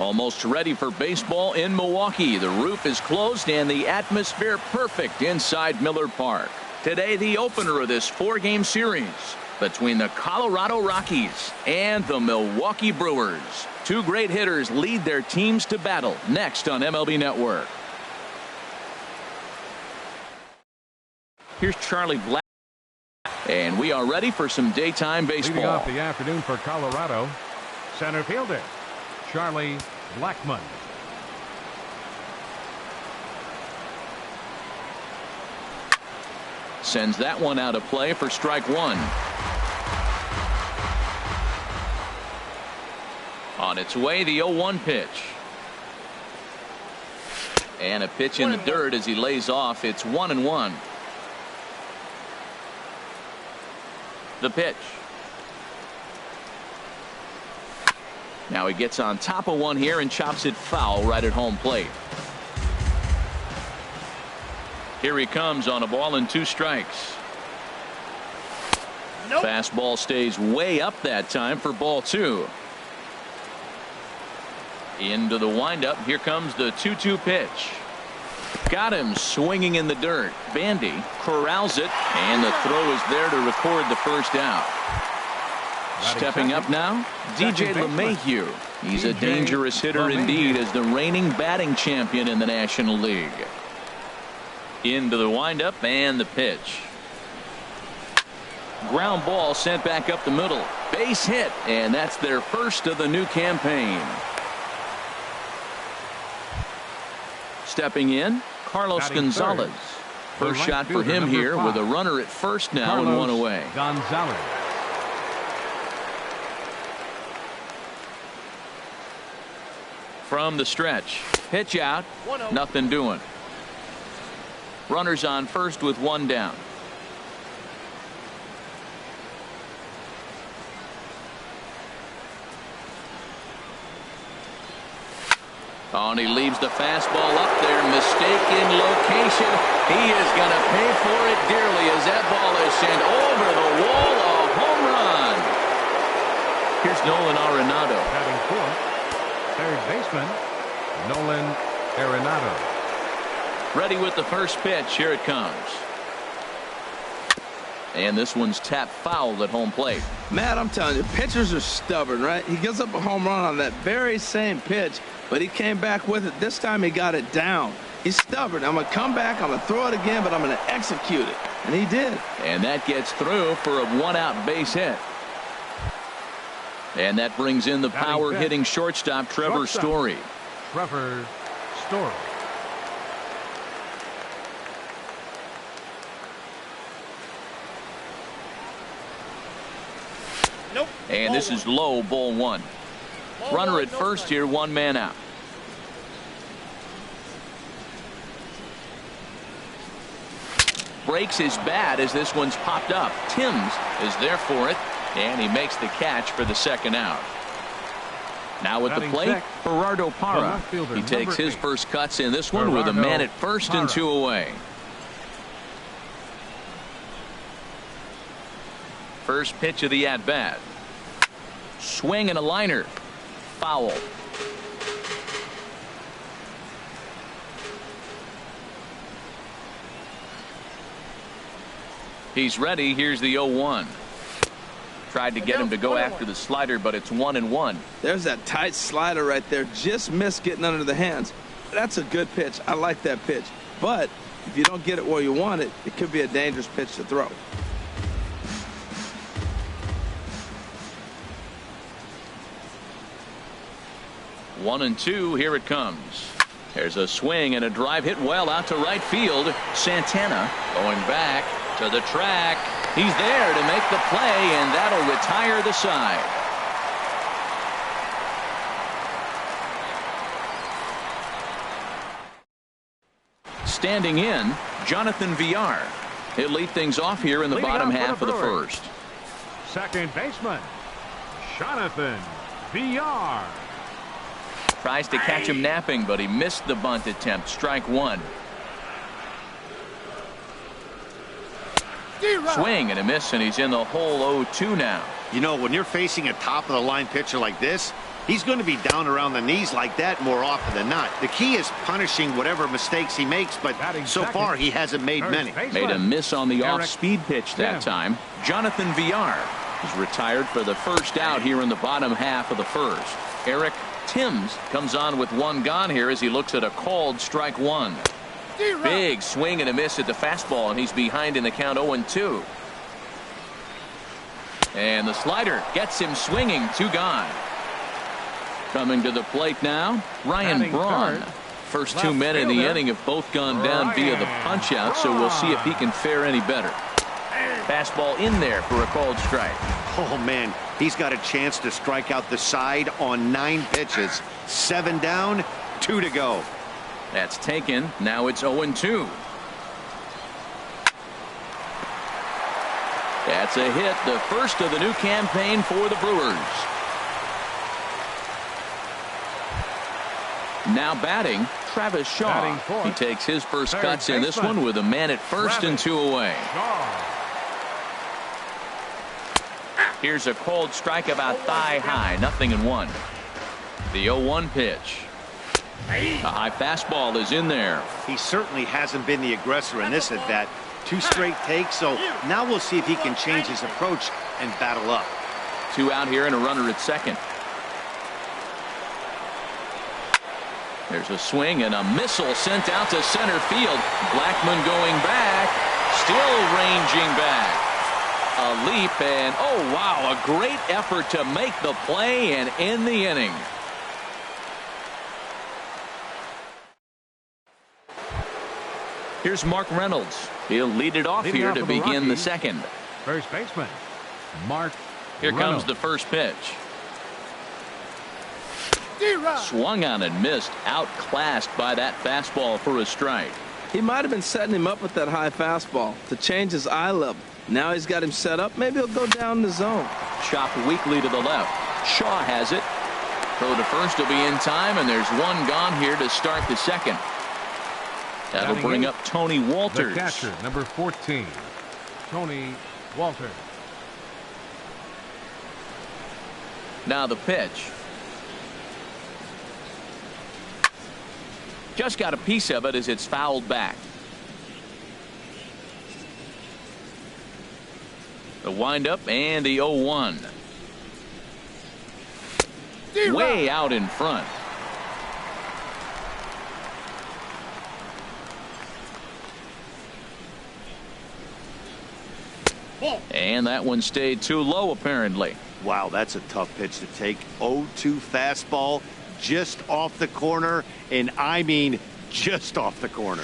Almost ready for baseball in Milwaukee. The roof is closed and the atmosphere perfect inside Miller Park. Today, the opener of this 4-game series between the Colorado Rockies and the Milwaukee Brewers. Two great hitters lead their teams to battle next on MLB Network. Here's Charlie Black, and we are ready for some daytime baseball. Leading off the afternoon for Colorado, center fielder Charlie Blackmon. Sends that one out of play for strike one. On its way, the 0-1 pitch. And a pitch in the dirt as he lays off. It's 1-1. The pitch. Now he gets on top of one here and chops it foul right at home plate. Here he comes on a ball and 2 strikes. Nope. Fastball stays way up that time for ball 2. Into the windup. Here comes the 2-2 pitch. Got him swinging in the dirt. Bandy corrals it, and the throw is there to record the first out. Stepping up now, DJ LeMahieu. He's a dangerous hitter indeed as the reigning batting champion in the National League. Into the windup and the pitch. Ground ball sent back up the middle. Base hit, and that's their first of the new campaign. Stepping in, Carlos Gonzalez. First shot for him here with a runner at first now and 1 away. Gonzalez. From the stretch. Pitch out. Nothing doing. Runners on first with 1 down. Oh, and he leaves the fastball up there. Mistaken location. He is going to pay for it dearly as that ball is sent over the wall. A home run. Here's Nolan Arenado. Batting fourth, third baseman Nolan Arenado. Ready with the first pitch. Here it comes. And this one's tapped foul at home plate. Matt, I'm telling you, pitchers are stubborn, right? He gives up a home run on that very same pitch, but he came back with it. This time he got it down. He's stubborn. I'm going to come back, I'm going to throw it again, but I'm going to execute it. And he did. And that gets through for a 1-out base hit. And that brings in the power-hitting shortstop, Trevor Story. Trevor Story. Nope. And this is low, ball 1. Runner at first here, 1 man out. Breaks his bat as this one's popped up. Timms is there for it, and he makes the catch for the 2nd out. Now at the plate, Gerardo Parra. He takes his first cuts in this one with a man at first and 2 away. First pitch of the at-bat. Swing and a liner. Foul. He's ready. Here's the 0-1. Tried to get him to go after the slider, but it's 1-1. There's that tight slider right there. Just missed getting under the hands. That's a good pitch. I like that pitch. But if you don't get it where you want it, it could be a dangerous pitch to throw. One and 2. Here it comes. There's a swing and a drive hit well out to right field. Santana going back to the track. He's there to make the play, and that'll retire the side. Standing in, Jonathan Villar. He'll lead things off here in the bottom half of the first. Second baseman, Jonathan Villar. Tries to catch him napping, but he missed the bunt attempt. Strike 1. Swing and a miss, and he's in the hole 0-2 now. You know, when you're facing a top-of-the-line pitcher like this, He's going to be down around the knees like that more often than not. The key is punishing whatever mistakes he makes, but so far he hasn't made many. Made a miss on the off-speed pitch that time. Jonathan Villar is retired for the first out here in the bottom half of the first. Eric Timms comes on with one gone here as he looks at a called strike one. Big swing and a miss at the fastball, and he's behind in the count 0-2. And the slider gets him swinging. 2 gone. Coming to the plate now, Ryan Braun. First 2 men in the inning have both gone down via the punch out, so we'll see if he can fare any better. Fastball in there for a called strike. Oh man, he's got a chance to strike out the side on 9 pitches. 7 down, 2 to go. That's taken. Now it's 0-2. That's a hit, the first of the new campaign for the Brewers. Now batting, Travis Shaw. He takes his first cuts in this one with a man at first and 2 away. Here's a cold strike about thigh high, 0-1. The 0-1 pitch. A high fastball is in there. He certainly hasn't been the aggressor in this at bat. 2 straight takes, so now we'll see if he can change his approach and battle up. 2 out here and a runner at second. There's a swing and a missile sent out to center field. Blackmon going back, still ranging back. A leap and oh wow, a great effort to make the play and end the inning. Here's Mark Reynolds. He'll lead it off here to begin the second. First baseman, Mark Here comes the first pitch. Swung on and missed. Outclassed by that fastball for a strike. He might have been setting him up with that high fastball to change his eye level. Now he's got him set up. Maybe he'll go down the zone. Chopped weakly to the left. Shaw has it. Throw to first will be in time, and there's 1 gone here to start the second. That'll bring up Tony Walters. The catcher, number 14, Tony Walters. Now the pitch. Just got a piece of it as it's fouled back. The windup and the 0-1. Way out in front. And that one stayed too low apparently. Wow, that's a tough pitch to take. 0-2 fastball just off the corner, and I mean just off the corner.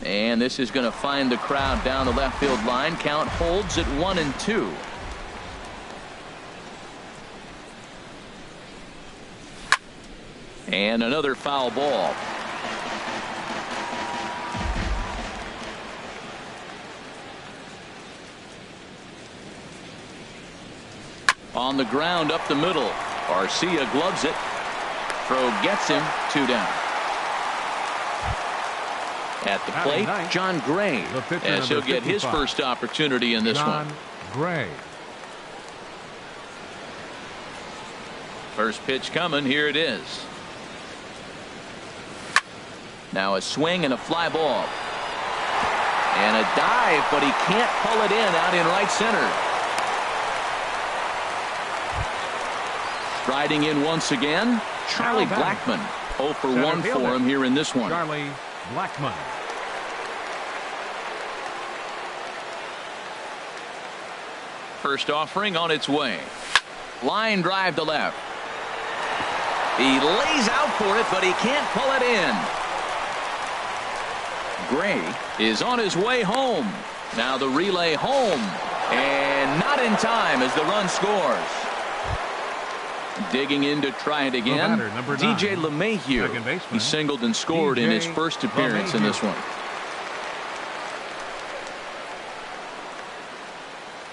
And this is going to find the crowd down the left field line. Count holds at 1-2. And another foul ball. On the ground up the middle. Arcia gloves it. Throw gets him. 2 down. At the plate, John Gray, as he'll get his first opportunity in this one. Gray. First pitch coming. Here it is. Now a swing and a fly ball. And a dive, but he can't pull it in out in right center. Striding in once again, Charlie Blackmon. 0 for 1 for him here in this one. Charlie Blackmon. First offering on its way. Line drive to left. He lays out for it, but he can't pull it in. Gray is on his way home. Now the relay home. And not in time as the run scores. Digging in to try it again. DJ LeMahieu. He singled and scored in his first appearance in this one.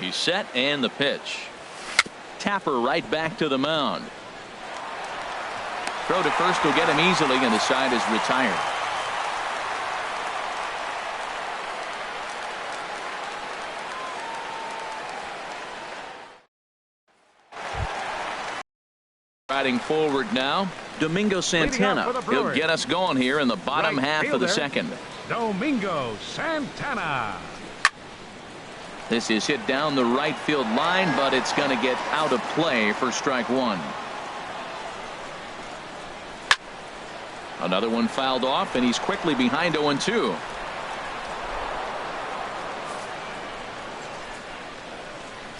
He's set and the pitch. Tapper right back to the mound. Throw to first will get him easily, and the side is retired. Riding forward now, Domingo Santana. He'll get us going here in the bottom half of the second. Domingo Santana. This is hit down the right field line, but it's going to get out of play for strike one. Another one fouled off, and he's quickly behind 0-2.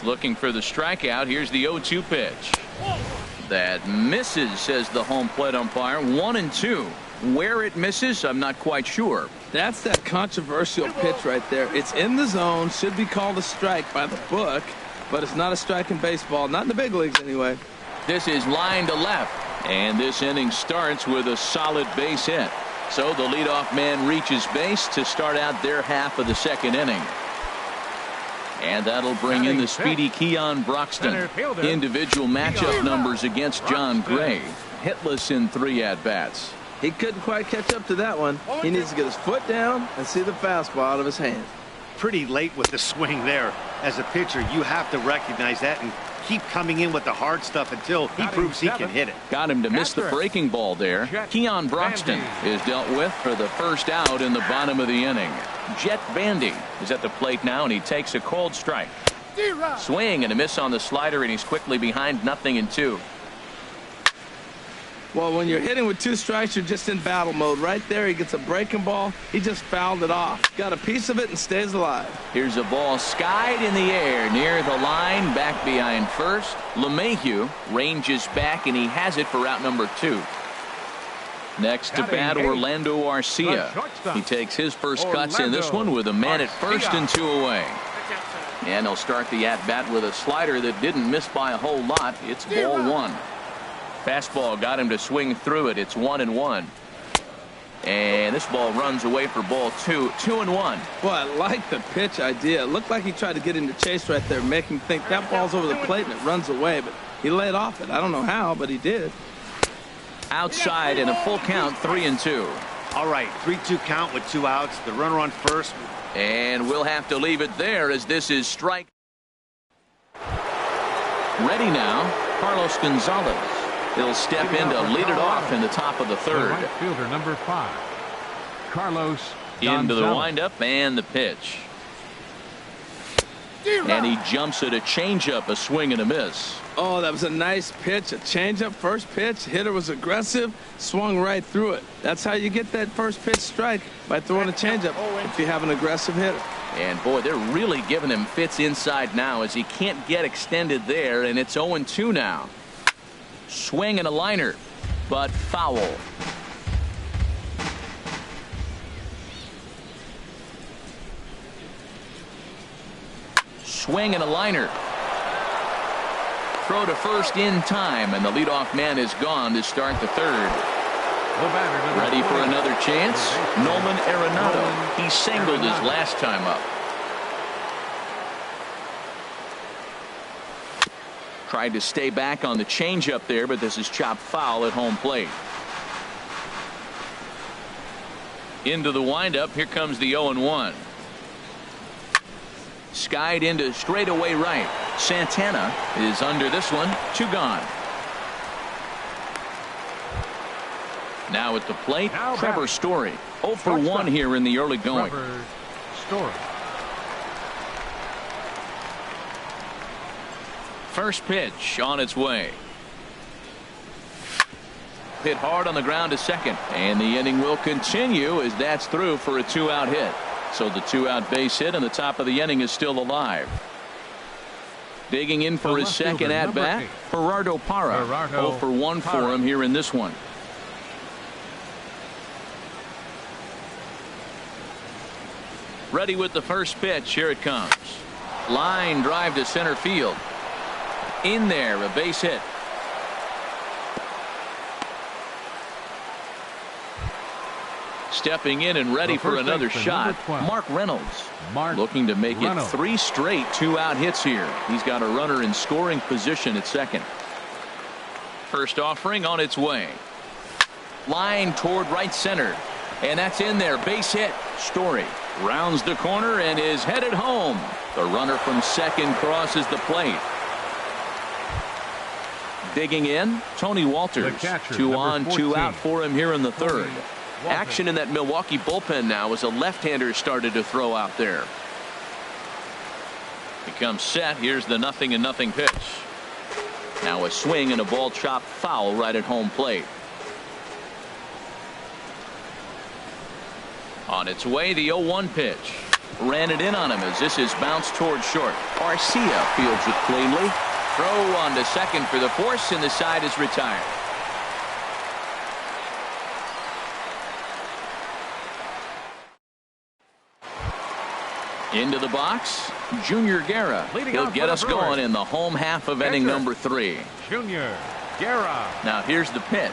Looking for the strikeout. Here's the 0-2 pitch. That misses, says the home plate umpire. 1-2. Where it misses, I'm not quite sure. That's that controversial pitch right there. It's in the zone, should be called a strike by the book, but it's not a strike in baseball, not in the big leagues anyway. This is line to left, and this inning starts with a solid base hit. So the leadoff man reaches base to start out their half of the second inning. And that'll bring in the speedy Keon Broxton. Individual matchup numbers against John Gray. Hitless in 3 at-bats. He couldn't quite catch up to that one. He needs to get his foot down and see the fastball out of his hand. Pretty late with the swing there. As a pitcher, you have to recognize that and keep coming in with the hard stuff until he proves he can hit it. Got him to miss the breaking ball there. Keon Broxton is dealt with for the first out in the bottom of the inning. Jet Bandy is at the plate now, and he takes a cold strike. Swing and a miss on the slider, and he's quickly behind 0-2. Well, when you're hitting with 2 strikes, you're just in battle mode. Right there, he gets a breaking ball. He just fouled it off. Got a piece of it and stays alive. Here's a ball skied in the air near the line, back behind first. LeMahieu ranges back, and he has it for out number 2. Next to bat, Orlando Arcia. He takes his first cuts in this one with a man at first and 2 away. And he'll start the at-bat with a slider that didn't miss by a whole lot. It's ball 1. Fastball got him to swing through it. It's 1-1. And this ball runs away for ball 2. 2-1. Boy, I like the pitch idea. It looked like he tried to get into chase right there, make him think that ball's over the plate and it runs away. But he laid off it. I don't know how, but he did. Outside in a full count, 3-2. All right, 3-2 count with 2 outs. The runner on first. And we'll have to leave it there as this is strike. Ready now, Carlos Gonzalez. He'll step in to lead it off in the top of the third. Right fielder number 5, Carlos Into the Gonzalez. windup and the pitch. And he jumps at a changeup, a swing and a miss. Oh, that was a nice pitch. A changeup, first pitch. Hitter was aggressive, swung right through it. That's how you get that first pitch strike, by throwing a changeup if you have an aggressive hitter. And boy, they're really giving him fits inside now as he can't get extended there, and it's 0-2 now. Swing and a liner, but foul. Swing and a liner. Throw to first in time, and the leadoff man is gone to start the third. Ready for another chance? Nolan Arenado. He singled his last time up. Tried to stay back on the changeup there, but this is chopped foul at home plate. Into the windup. Here comes the 0-1. Skied into straightaway right. Santana is under this one. 2 gone. Now at the plate, Trevor Story. 0 for 1 here in the early going. Trevor Story. First pitch on its way. Hit hard on the ground to second, and the inning will continue as that's through for a 2-out hit. So the 2-out base hit, and the top of the inning is still alive. Digging in for his second at bat, Gerardo Parra. 0 for 1 for him here in this one. Ready with the first pitch. Here it comes. Line drive to center field. In there, a base hit. Stepping in and ready for another shot, Mark Reynolds. Looking to make it 3 straight 2-out hits here. He's got a runner in scoring position at second. First offering on its way. Line toward right center. And that's in there. Base hit. Story rounds the corner and is headed home. The runner from second crosses the plate. Digging in, Tony Walters. catcher, 2 number on, 2 14. out for him here in the third. Walters. Action in that Milwaukee bullpen now as a left-hander started to throw out there. He comes set. Here's the 0-0 pitch. Now a swing and a ball chopped foul right at home plate. On its way, the 0-1 pitch. Ran it in on him as this is bounced towards short. Garcia fields it cleanly. Throw on to second for the force, and the side is retired. Into the box, Junior Guerra. He'll get us going in the home half of inning number 3. Junior Guerra. Now here's the pitch.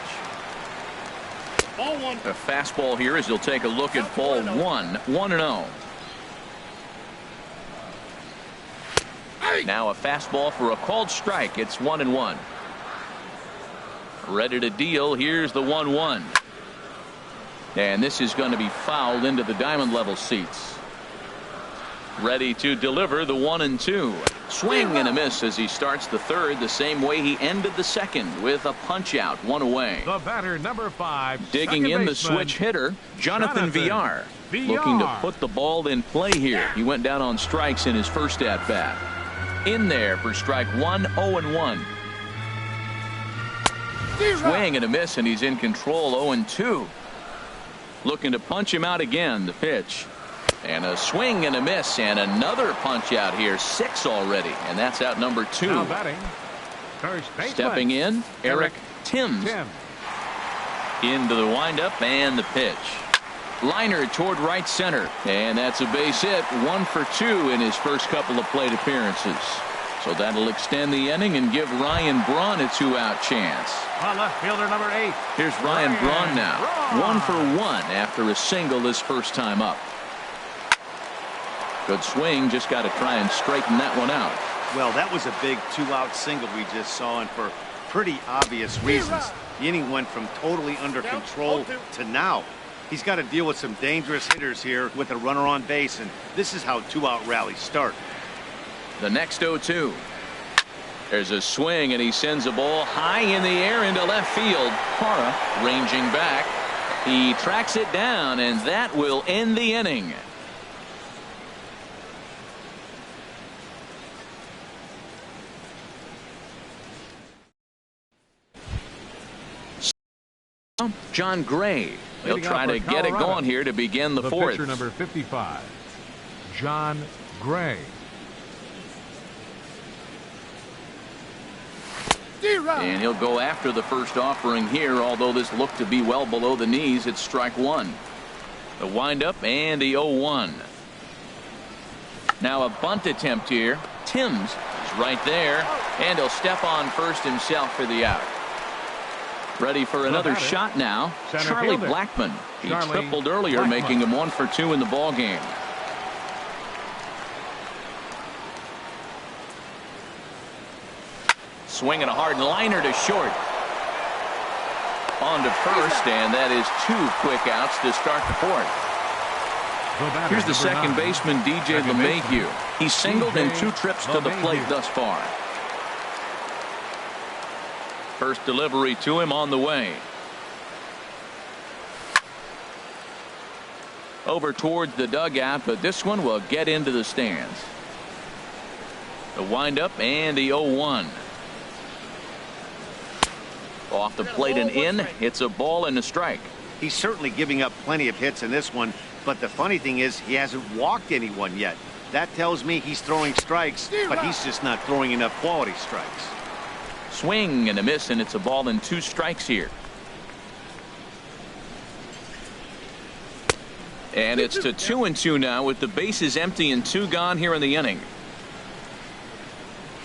Ball 1. A fastball here as he'll take a look at ball 1. 1-0. Now a fastball for a called strike. It's 1-1. Ready to deal. Here's the 1-1. And this is going to be fouled into the diamond level seats. Ready to deliver the 1-2. Swing and a miss as he starts the third the same way he ended the second with a punch out, 1 away. The batter, number 5. Digging in the baseman, switch hitter, Jonathan Villar. Villar. Looking to put the ball in play here. He went down on strikes in his first at bat. In there for strike 1, 0-1. Swing and a miss, and he's in control, 0-2. Looking to punch him out again. The pitch. And a swing and a miss, and another punch out here. 6 already, and that's out number 2. Now batting, first baseman. Stepping in, Eric Timms. Into the windup and the pitch. Liner toward right center, and that's a base hit. 1 for 2 in his first couple of plate appearances. So that'll extend the inning and give Ryan Braun a 2-out chance. On left fielder, number 8. Here's Ryan Braun now. 1 for 1 after a single his first time up. Good swing, just got to try and straighten that one out. Well, that was a big 2-out single we just saw, and for pretty obvious reasons. The inning went from totally under control to now. He's got to deal with some dangerous hitters here with a runner on base, and this is how 2-out rallies start. The next 0-2. There's a swing, and he sends a ball high in the air into left field. Parra ranging back. He tracks it down, and that will end the inning. John Gray. He'll try to get it going here to begin the fourth. Pitcher number 55, John Gray. And he'll go after the first offering here, although this looked to be well below the knees. It's strike 1. The windup and the 0-1. Now a bunt attempt here. Timms is right there, and he'll step on first himself for the out. Ready for another shot now. Charlie Blackmon. He tripled earlier, making him 1 for 2 in the ball game. Swinging a hard liner to short. On to first, and that is 2 quick outs to start the fourth. Here's the second baseman, DJ LeMahieu. He's singled in 2 trips to the plate thus far. First delivery to him on the way. Over towards the dugout, but this one will get into the stands. The windup and the 0-1. Off the plate and in. It's a ball and a strike. He's certainly giving up plenty of hits in this one, but the funny thing is he hasn't walked anyone yet. That tells me he's throwing strikes, but he's just not throwing enough quality strikes. Swing and a miss, and it's a ball and 2 strikes here. And it's to 2-2 now with the bases empty and 2 gone here in the inning.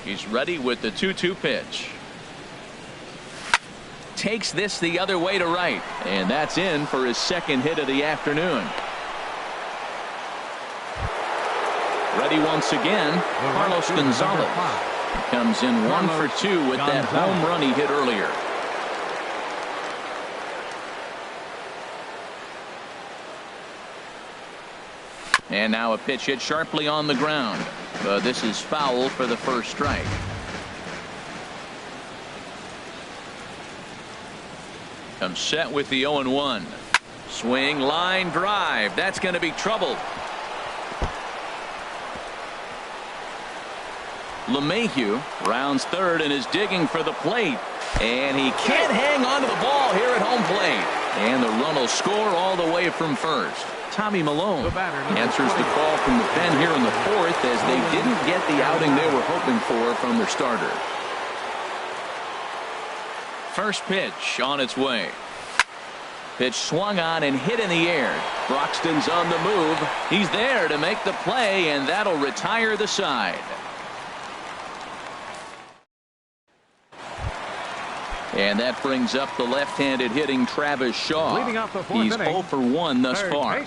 He's ready with the 2-2 pitch. Takes this the other way to right, and that's in for his second hit of the afternoon. Ready once again, Carlos Gonzalez. He comes in 1 for 2 with that home run he hit earlier. And now a pitch hit sharply on the ground. This is foul for the first strike. Comes set with the 0-1. Swing, line drive. That's going to be trouble. LeMahieu rounds third and is digging for the plate. And he can't hang on to the ball here at home plate. And the run will score all the way from first. Tommy Malone answers the call from the pen here in the fourth as they didn't get the outing they were hoping for from their starter. First pitch on its way. Pitch swung on and hit in the air. Broxton's on the move. He's there to make the play, and that'll retire the side. And that brings up the left-handed hitting Travis Shaw. He's 0 for 1 thus far.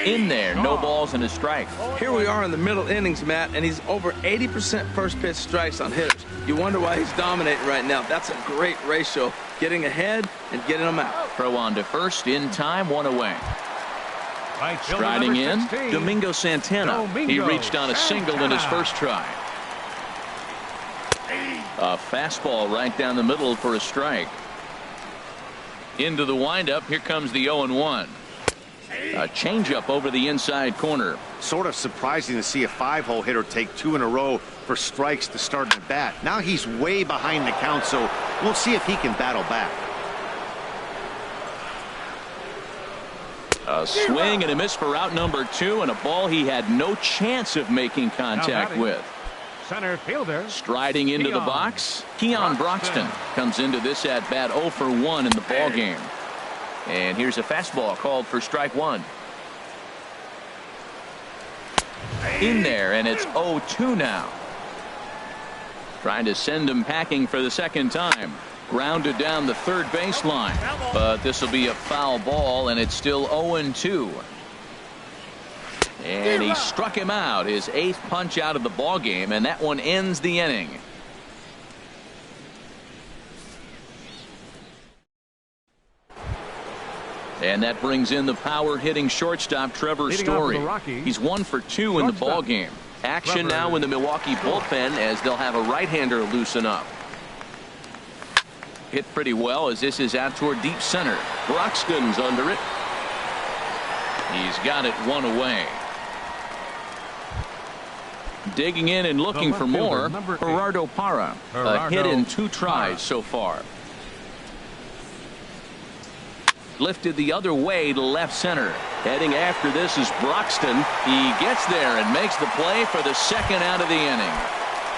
In there, no balls and a strike. Here we are in the middle innings, Matt, and he's over 80% first pitch strikes on hitters. You wonder why he's dominating right now. That's a great ratio, getting ahead and getting them out. Throw on to first, in time, 1 away. Striding in, Domingo Santana. He reached on a single in his first try. A fastball right down the middle for a strike. Into the windup. Here comes the 0-1. A changeup over the inside corner. Sort of surprising to see a 5-hole hitter take 2 in a row for strikes to start the bat. Now he's way behind the count, so we'll see if he can battle back. A swing and a miss for out number 2, and a ball he had no chance of making contact with. Center fielder striding into the box. Keon Broxton comes into this at bat 0 for 1 in the ball game. And here's a fastball called for strike 1. In there, and it's 0-2 now. Trying to send him packing for the second time. Grounded down the third baseline. But this will be a foul ball, and it's still 0-2. And he struck him out, his 8th punch out of the ball game, and that one ends the inning. And that brings in the power hitting shortstop Trevor Story. He's 1 for 2 in the ball game. Action now in the Milwaukee bullpen as they'll have a right-hander loosen up. Hit pretty well as this is out toward deep center. Broxton's under it. He's got it 1 away. Digging in and looking for more, Gerardo Parra. A hit in 2 tries so far. Lifted the other way to left center. Heading after this is Broxton. He gets there and makes the play for the second out of the inning.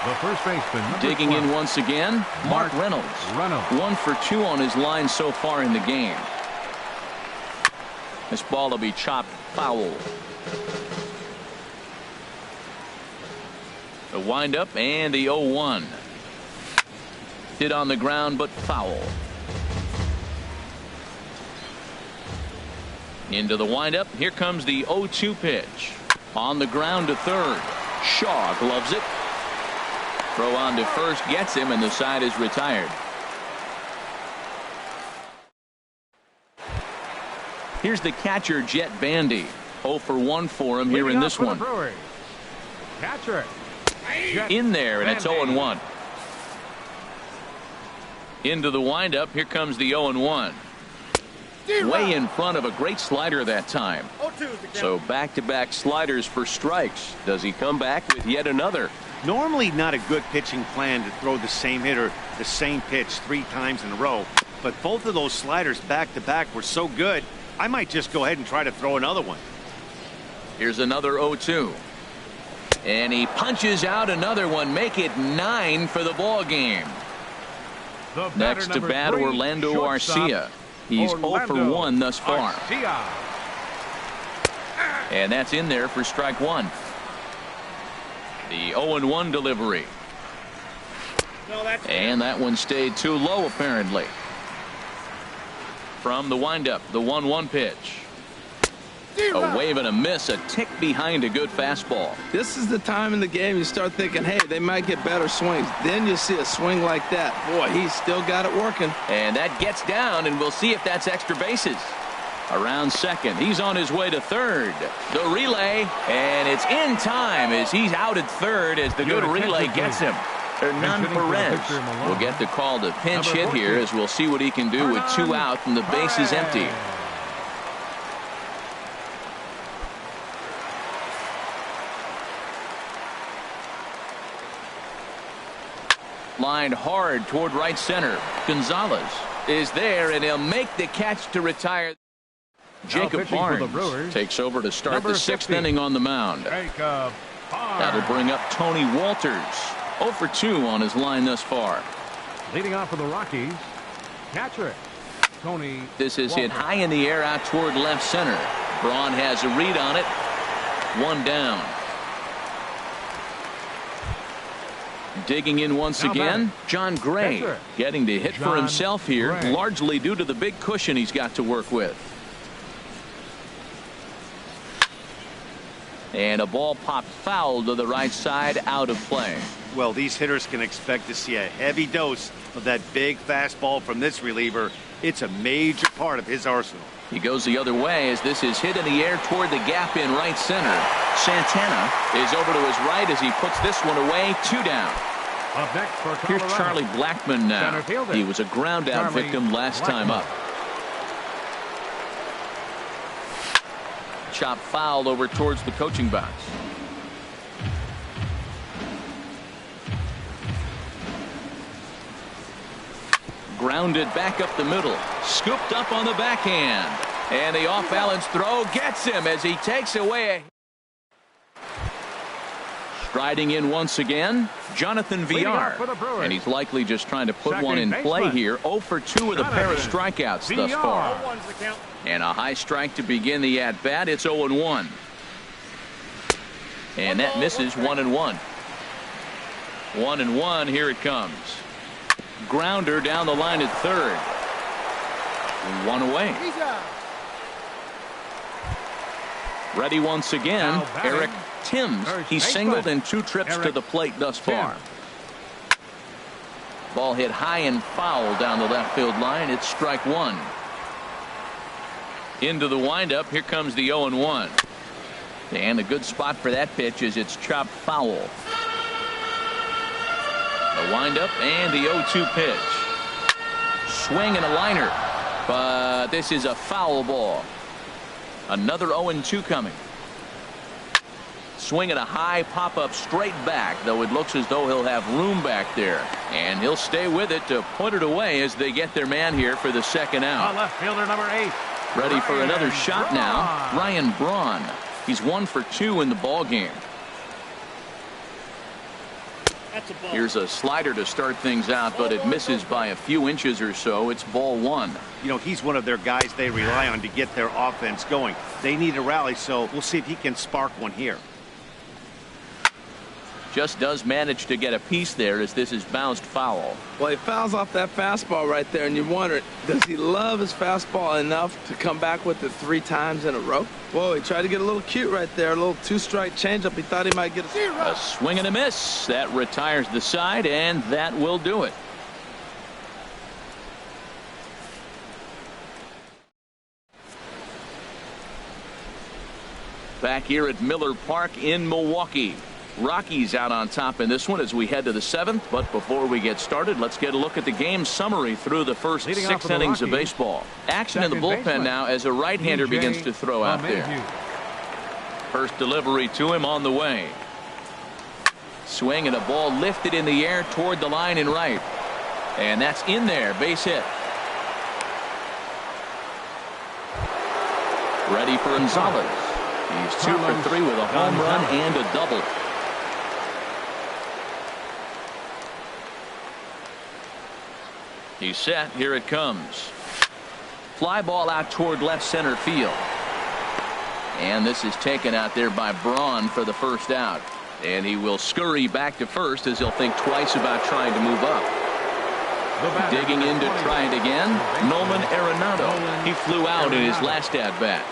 The first baseman. Digging in once again, Mark Reynolds. 1 for 2 on his line so far in the game. This ball will be chopped foul. The windup and the 0-1. Hit on the ground but foul. Into the windup. Here comes the 0-2 pitch. On the ground to third. Shaw gloves it. Throw on to first gets him, and the side is retired. Here's the catcher, Jet Bandy. 0 for 1 for him here in this one. Catcher. In there, and it's 0-1. Into the windup. Here comes the 0-1. Way in front of a great slider that time. So back-to-back sliders for strikes. Does he come back with yet another? Normally not a good pitching plan to throw the same hitter the same pitch 3 times in a row. But both of those sliders back-to-back were so good, I might just go ahead and try to throw another one. Here's another 0-2. And he punches out another one. Make it 9 for the ball game. Next to bat, Orlando Arcia. He's 0 for 1 thus far. And that's in there for strike 1. The 0-1 delivery. And that one stayed too low apparently. From the windup, the 1-1 pitch. A wave and a miss, a tick behind a good fastball. This is the time in the game you start thinking, hey, they might get better swings. Then you see a swing like that. Boy, he's still got it working. And that gets down, and we'll see if that's extra bases. Around second, he's on his way to third. The relay, and it's in time as he's out at third as the good relay gets him. Hernan Perez will get the call to pinch hit here, as we'll see what he can do with 2 out and the base is empty. Lined hard toward right center. Gonzalez is there, and he'll make the catch to retire. Jacob Barnes takes over to start the 6th inning on the mound. That'll bring up Tony Walters. 0 for 2 on his line thus far. Leading off for the Rockies, catcher Tony. This is hit high in the air out toward left center. Braun has a read on it. 1 down. Digging in once again, John Gray getting to hit for himself here, largely due to the big cushion he's got to work with. And a ball popped foul to the right side, out of play. Well, these hitters can expect to see a heavy dose of that big fastball from this reliever. It's a major part of his arsenal. He goes the other way as this is hit in the air toward the gap in right center. Santana is over to his right as he puts this one away. 2 down. Up next for Here's Charlie Blackmon now. He was a ground out victim last time up. Chop foul over towards the coaching box. Grounded back up the middle. Scooped up on the backhand. And the off-balance throw gets him as he takes away. Striding in once again, Jonathan Villar. And he's likely just trying to put one in play here. 0 for 2 with a pair of strikeouts thus far. And a high strike to begin the at-bat. It's 0-1. And that misses. 1-1. 1-1. Here it comes. Grounder down the line at third. 1 away. Ready once again, Eric Timms. He's singled in 2 trips to the plate thus far. Ball hit high and foul down the left field line. It's strike 1. Into the windup. Here comes the 0-1. And a good spot for that pitch is it's chopped foul. The windup and the 0-2 pitch. Swing and a liner. But this is a foul ball. Another 0-2 coming. Swing at a high pop-up straight back, though it looks as though he'll have room back there. And he'll stay with it to put it away as they get their man here for the 2nd out. Left fielder number 8. Ready for another shot now. Ryan Braun. He's 1 for 2 in the ball game. Here's a slider to start things out, but it misses by a few inches or so. It's ball 1. You know, he's one of their guys they rely on to get their offense going. They need a rally, so we'll see if he can spark one here. Just does manage to get a piece there as this is bounced foul. Well, he fouls off that fastball right there, and you wonder, does he love his fastball enough to come back with it 3 times in a row? Whoa, he tried to get a little cute right there, a little 2-strike changeup. He thought he might get a swing and a miss. That retires the side, and that will do it. Back here at Miller Park in Milwaukee. Rockies out on top in this one as we head to the 7th. But before we get started, let's get a look at the game summary through the first 6 innings of baseball. Action in the bullpen now as a right-hander begins to throw out there. First delivery to him on the way. Swing and a ball lifted in the air toward the line in right. And that's in there. Base hit. Ready for Gonzalez. He's 2 for 3 with a home run and a double. He's set. Here it comes. Fly ball out toward left center field. And this is taken out there by Braun for the 1st out. And he will scurry back to first as he'll think twice about trying to move up. Digging in to try it again, Nolan Arenado. He flew out in his last at bat.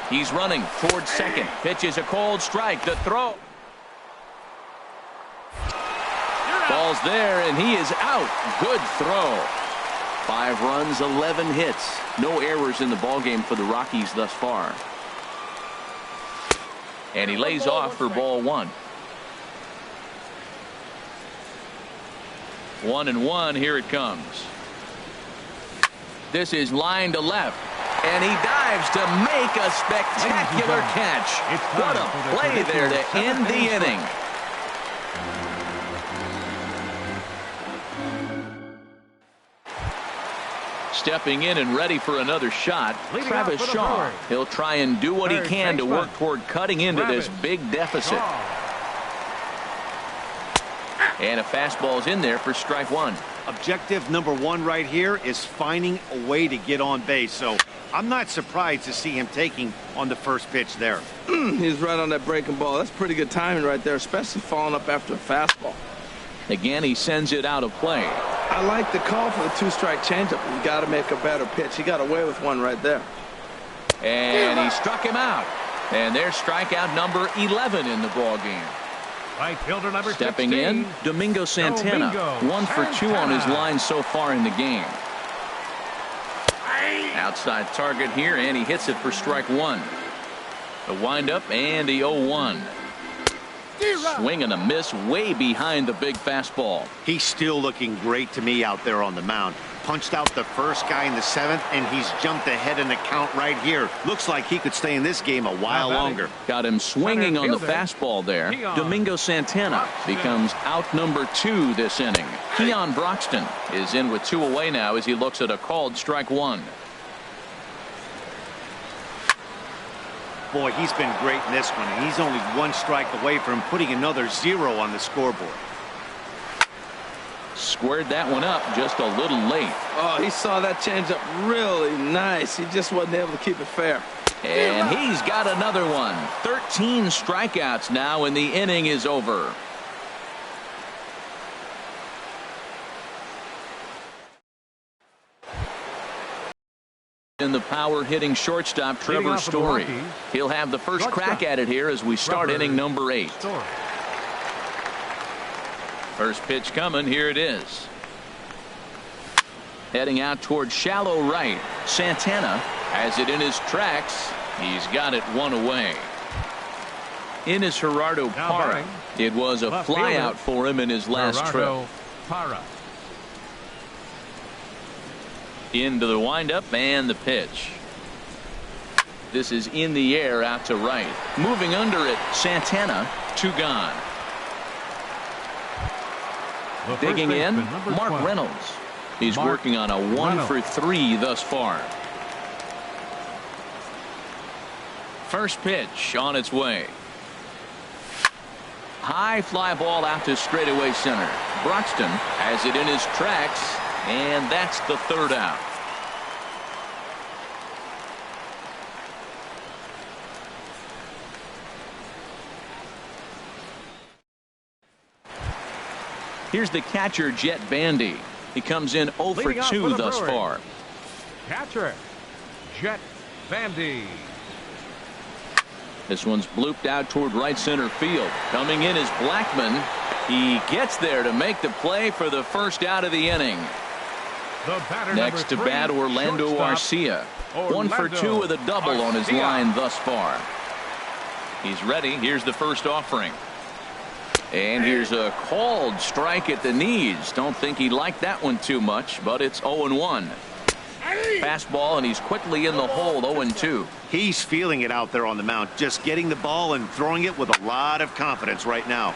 He's running towards second. Pitch is a cold strike. The throw. Ball's there, and he is out. Good throw. 5 runs, 11 hits. No errors in the ballgame for the Rockies thus far. And he lays off for ball 1. 1-1. Here it comes. This is line to left. And he dives to make a spectacular catch. What a play there to end the inning. Stepping in and ready for another shot, Travis Shaw. He'll try and do what he can to work toward cutting into this big deficit. And a fastball's in there for strike 1. Objective number 1 right here is finding a way to get on base. So I'm not surprised to see him taking on the first pitch there. He's right on that breaking ball. That's pretty good timing right there, especially following up after a fastball. Again, he sends it out of play. I like the call for the 2-strike changeup. You got to make a better pitch. He got away with one right there. And he struck him out. And there's strikeout number 11 in the ball game. Right fielder number Stepping 16, in, Domingo Santana. 1 for 2 on his line so far in the game. Outside target here, and he hits it for strike 1. The windup and the 0-1. Swing and a miss way behind the big fastball. He's still looking great to me out there on the mound. Punched out the first guy in the 7th, and he's jumped ahead in the count right here. Looks like he could stay in this game a while longer. Got him swinging on the fastball there. Domingo Santana becomes out number 2 this inning. Keon Broxton is in with 2 away now as he looks at a called strike 1. Boy, he's been great in this one, and he's only 1 strike away from putting another 0 on the scoreboard. Squared that one up just a little late. Oh, he saw that changeup really nice. He just wasn't able to keep it fair. And he's got another one. 13 strikeouts now, and the inning is over. In the power hitting shortstop, Trevor Story. He'll have the first crack at it here as we start inning number 8. First pitch coming. Here it is. Heading out toward shallow right. Santana has it in his tracks. He's got it 1 away. In is Gerardo Parra. It was a flyout for him in his last trip. Into the windup and the pitch. This is in the air out to right. Moving under it, Santana. 2 gone. Digging in, Mark Reynolds. He's working on a 1 for 3 thus far. First pitch on its way. High fly ball out to straightaway center. Broxton has it in his tracks, and that's the 3rd out. Here's the catcher, Jet Bandy. He comes in 0 for 2 thus far. Catcher, Jet Bandy. This one's blooped out toward right center field. Coming in is Blackman. He gets there to make the play for the first out of the inning. Next to bat, Orlando Arcia. 1 for 2 with a double on his line thus far. He's ready. Here's the first offering. And here's a called strike at the knees. Don't think he liked that one too much, but it's 0-1. Fastball, and he's quickly in the hole. 0-2. He's feeling it out there on the mound, just getting the ball and throwing it with a lot of confidence right now.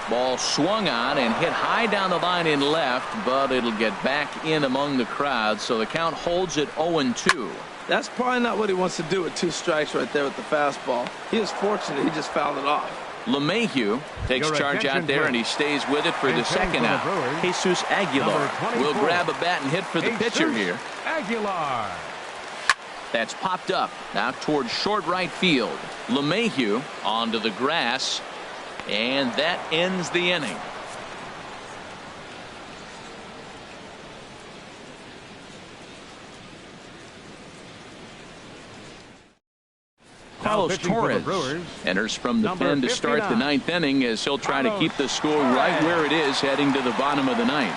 Ball swung on and hit high down the line in left, but it'll get back in among the crowd, so the count holds at 0-2. That's probably not what he wants to do with 2 strikes right there with the fastball. He is fortunate he just fouled it off. LeMahieu takes charge out there, and he stays with it for the 2nd out. Jesus Aguilar will grab a bat and hit for the pitcher here. Aguilar. That's popped up out towards short right field. LeMahieu onto the grass, and that ends the inning. Carlos Torres enters from the pen to start the 9th inning as he'll try to keep the score right where it is heading to the bottom of the 9th.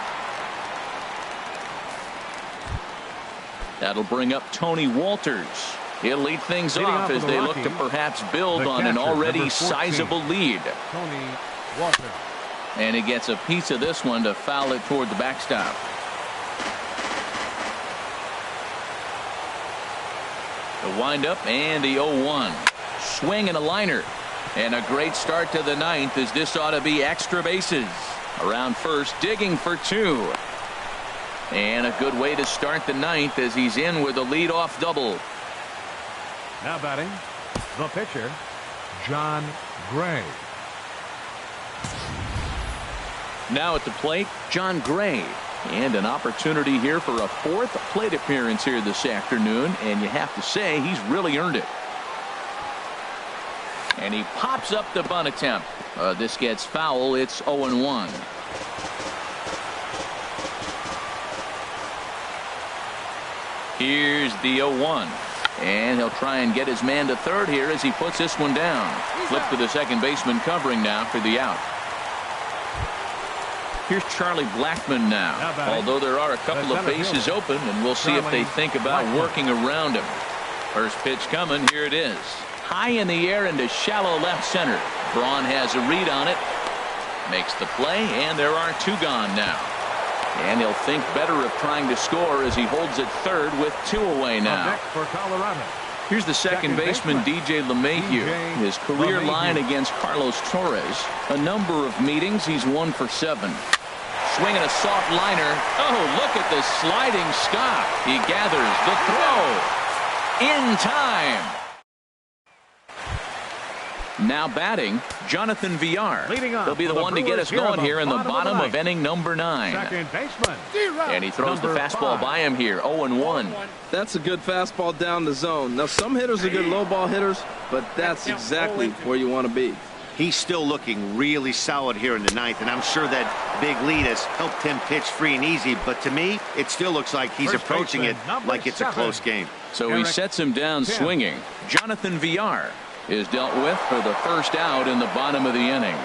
That'll bring up Tony Walters. He'll lead things off as they look to perhaps build on an already sizable lead. Tony Walker. And he gets a piece of this one to foul it toward the backstop. The windup and the 0-1. Swing and a liner. And a great start to the ninth, as this ought to be extra bases. Around first, digging for two. And a good way to start the ninth as he's in with a leadoff double. Now batting, the pitcher, John Gray. Now at the plate, John Gray. And an opportunity here for a fourth plate appearance here this afternoon. And you have to say, he's really earned it. And he pops up the bunt attempt. This gets foul. It's 0-1. Here's the 0-1. And he'll try and get his man to third here as he puts this one down. Flip to the second baseman covering now for the out. Here's Charlie Blackmon now. Although there are a couple of bases open, and we'll see if they think about working around him. First pitch coming. Here it is. High in the air into shallow left center. Braun has a read on it. Makes the play, and there are two gone now. And he'll think better of trying to score as he holds it third with two away now. For Colorado. Here's the second baseman, DJ LeMahieu. His career line against Carlos Torres. A number of meetings. He's 1 for 7. Swinging a soft liner. Oh, look at the sliding stop. He gathers the throw. In time. Now batting, Jonathan Villar. He'll be the one to get us going here in the bottom of inning number 9. Second baseman. And he throws the fastball by him here, 0-1. That's a good fastball down the zone. Now, some hitters are good low ball hitters, but that's exactly where you want to be. He's still looking really solid here in the ninth, and I'm sure that big lead has helped him pitch free and easy. But to me, it still looks like he's approaching it like it's a close game. So he sets him down swinging. Jonathan Villar is dealt with for the first out in the bottom of the inning.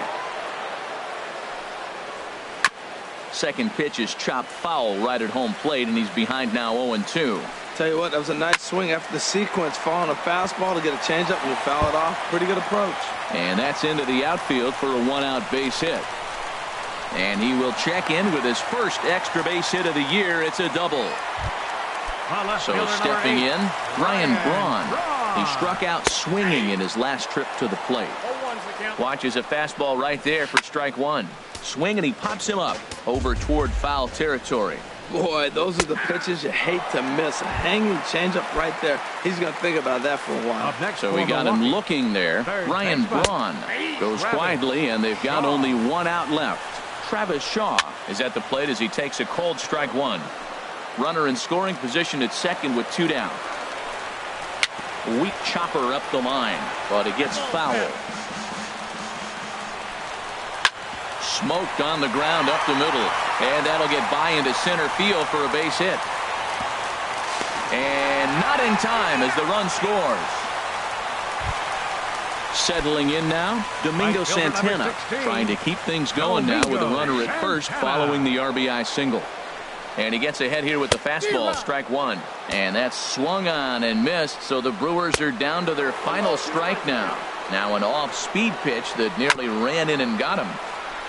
Second pitch is chopped foul right at home plate, and he's behind now 0-2. Tell you what, that was a nice swing after the sequence. Following a fastball to get a changeup and you foul it off. Pretty good approach. And that's into the outfield for a one-out base hit. And he will check in with his first extra base hit of the year. It's a double. So stepping in, Ryan Braun. He struck out swinging in his last trip to the plate. Watches a fastball right there for strike one. Swing, and he pops him up over toward foul territory. Boy, those are the pitches you hate to miss. A hanging changeup right there. He's going to think about that for a while. So we got him looking there. Ryan Braun goes quietly, and they've got only one out left. Travis Shaw is at the plate as he takes a cold strike one. Runner in scoring position at second with two down. Weak chopper up the line, but it gets foul. Smoked on the ground up the middle, and that'll get by into center field for a base hit. And not in time as the run scores. Settling in now, Domingo Santana, trying to keep things going now with a runner at first following the RBI single. And he gets ahead here with the fastball, strike one. And that's swung on and missed, so the Brewers are down to their final strike now. Now an off-speed pitch that nearly ran in and got him.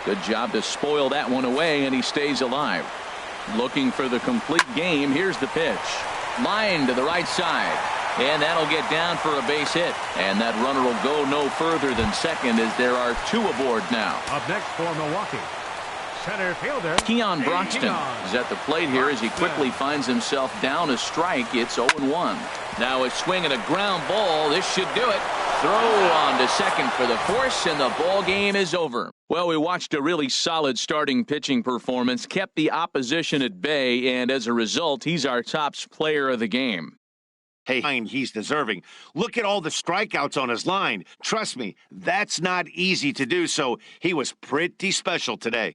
Good job to spoil that one away, and he stays alive. Looking for the complete game, here's the pitch. Line to the right side. And that'll get down for a base hit. And that runner will go no further than second as there are two aboard now. Up next for Milwaukee, center fielder Keon Broxton is at the plate here as he quickly finds himself down a strike. It's 0-1. Now a swing and a ground ball. This should do it. Throw on to second for the force, and the ball game is over. Well, we watched a really solid starting pitching performance, kept the opposition at bay, and as a result, he's our top player of the game. Hey, he's deserving. Look at all the strikeouts on his line. Trust me, that's not easy to do, so he was pretty special today.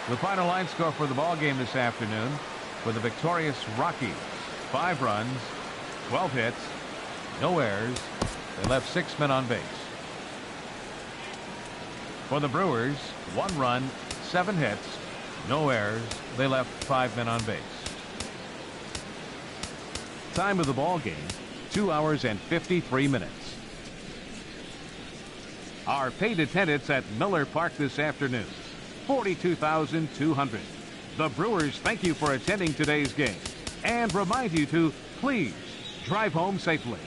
The final line score for the ball game this afternoon for the victorious Rockies: 5 runs, 12 hits, no errors. They left 6 men on base. For the Brewers, 1 run, 7 hits, no errors. They left 5 men on base. Time of the ball game, 2 hours and 53 minutes. Our paid attendance at Miller Park this afternoon, 42,200. The Brewers thank you for attending today's game and remind you to please drive home safely.